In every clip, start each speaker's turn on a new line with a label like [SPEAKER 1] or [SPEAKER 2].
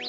[SPEAKER 1] I'm a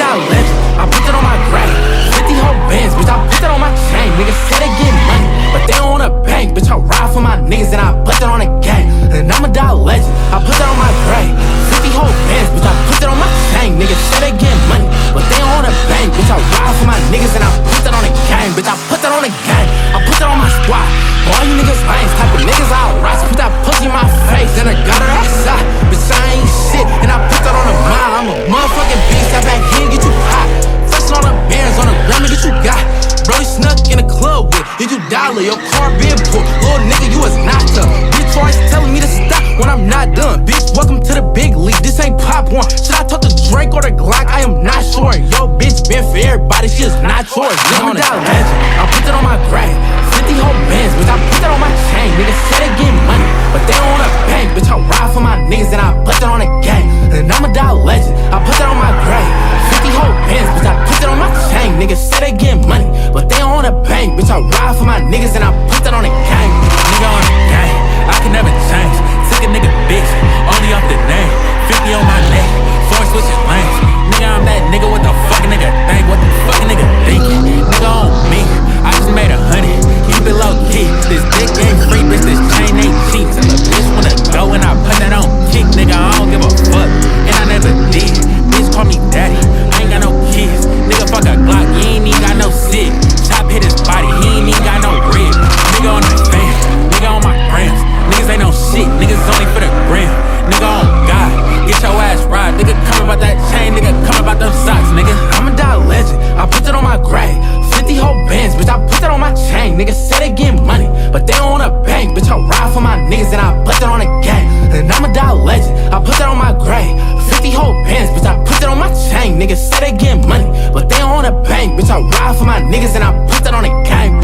[SPEAKER 1] die legend, I put that on my grave. 50 whole bands, bitch, I put that on my chain. Niggas say they get money, but they don't wanna bank. Bitch, I ride for my niggas and I put that on a gang. And I'm a die legend, I put that on my grave. 50 whole bands, bitch, I put that on my chain. Niggas say they get money, but they don't wanna bank. Bitch, I ride for my niggas and I put that on a gang. Bitch, I put that on a gang, I put that on my squad. All you niggas lames, type of niggas I'll rise. Put that pussy in my face, then I got her outside. Bitch, I ain't shit, and I put that on a mile. I'm a motherfucking beast, that back here get you hot. Flexin' on the bands, on the gram, get you got. Brody snuck in the club with, did you dollar? Your car being pulled, little nigga, you was not tough. Bitch, always telling me to stop when I'm not done. Bitch, welcome to the big league, this ain't popcorn. Should I talk to Drake or the Glock? I am not sure. Yo, bitch, been for everybody, she is not yours. I'm a die legend, I put that on my grave. 50 whole bands, bitch, I put that on my chain. Niggas say they get money, but they don't wanna bank. Bitch, I ride for my niggas and I put that on a gang. And I'm a die legend, I put that on my grave. 50 whole bands, bitch, I put that on my chain. Niggas say they get money, but they don't wanna bank. Bitch, I ride for my niggas and I put that on a gang.
[SPEAKER 2] Nigga on the gang, I can never change. Took a nigga bitch, only off the name. 50 on my neck, 4 switching lanes. Nigga, I'm that nigga, what the fuck a nigga think? What the fuck a nigga thinking? Nigga on me, I just made 100. Keep it low key, this dick ain't free, bitch, this chain ain't cheap. Tell a bitch wanna go and I put that on kick. Nigga, I don't give a fuck, and I never did. Bitch call me daddy, I ain't got no kids. Nigga fuck a Glock, he ain't even got no sick. Chop hit his body, he ain't even got no rib. Nigga on the fan, nigga on my grams. Niggas ain't no shit, niggas only for the gram. Nigga on God, get your ass right. Nigga come about that chain, nigga come about them socks, nigga.
[SPEAKER 1] I'm a die legend, I put that on my grave. 50 whole bands, bitch, I put that on my chain. Niggas say they get money, but they don't wanna bank. Bitch, I ride for my niggas and I put that on a gang. And I'm a die legend, I put that on my grave. 50 whole bands, bitch, I put that on my chain. Niggas say they get money, but they don't wanna bank. Bitch, I ride for my niggas and I put that on a gang.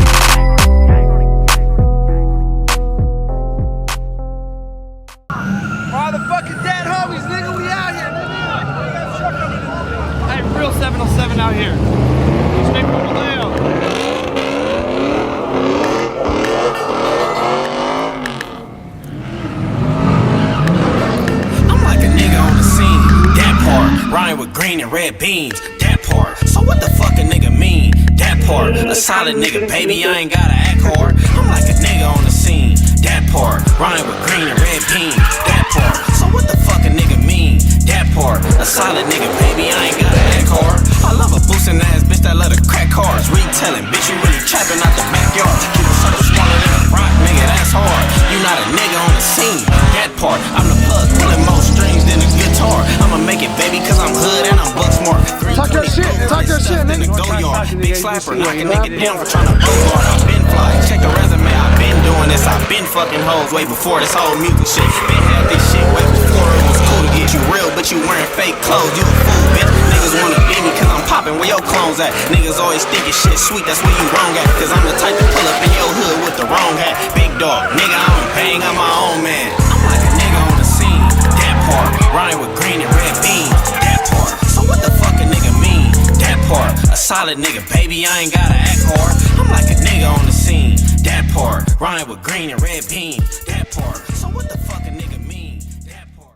[SPEAKER 3] All the fucking dead homies, nigga, we out here, nigga. Hey, real 707 out here. Stay from the layout.
[SPEAKER 2] I'm like a nigga on the scene, that part. Ryan with green and red beans, that part. So what the fuck a nigga mean? That part. A solid nigga, baby, I ain't gotta act hard. I'm like a nigga on the scene, that part. Ryan with green and red beans, that part. So what the fuck a nigga mean? That part. A solid nigga, baby, I ain't gotta act hard. I love a boostin' ass bitch that love to crack cars. Retelling, bitch, you really trapping out the backyard. Keep a circle smaller than a rock, nigga, that's hard. You not a nigga on the scene, that part. I'm the plug, pulling more strings than a guitar. I'ma make it, baby, cause I'm hood and I'm buck smart.
[SPEAKER 3] Talk your shit, nigga.
[SPEAKER 2] Go yard. Big slapper, knock a nigga down for tryna go hard. I've been fly, check the resume, I've been doing this. I've been fucking hoes way before this whole music shit. Been had this shit way before it was cool to get you real, but you wearing fake clothes. You a fool, bitch. Niggas wanna be me cause I'm popping where your clones at. Niggas always thinking shit sweet, that's where you wrong at. Cause I'm the type to pull up in your hood with the wrong hat. Big dog, nigga, I'm bang, I'm my own man. I'm like a nigga on the scene, that part. Ryan with green and red beans, that part. So what the fuck a nigga mean? That part. A solid nigga, baby, I ain't gotta act hard. I'm like a nigga on the scene, that part. Ryan with green and red beans, that part.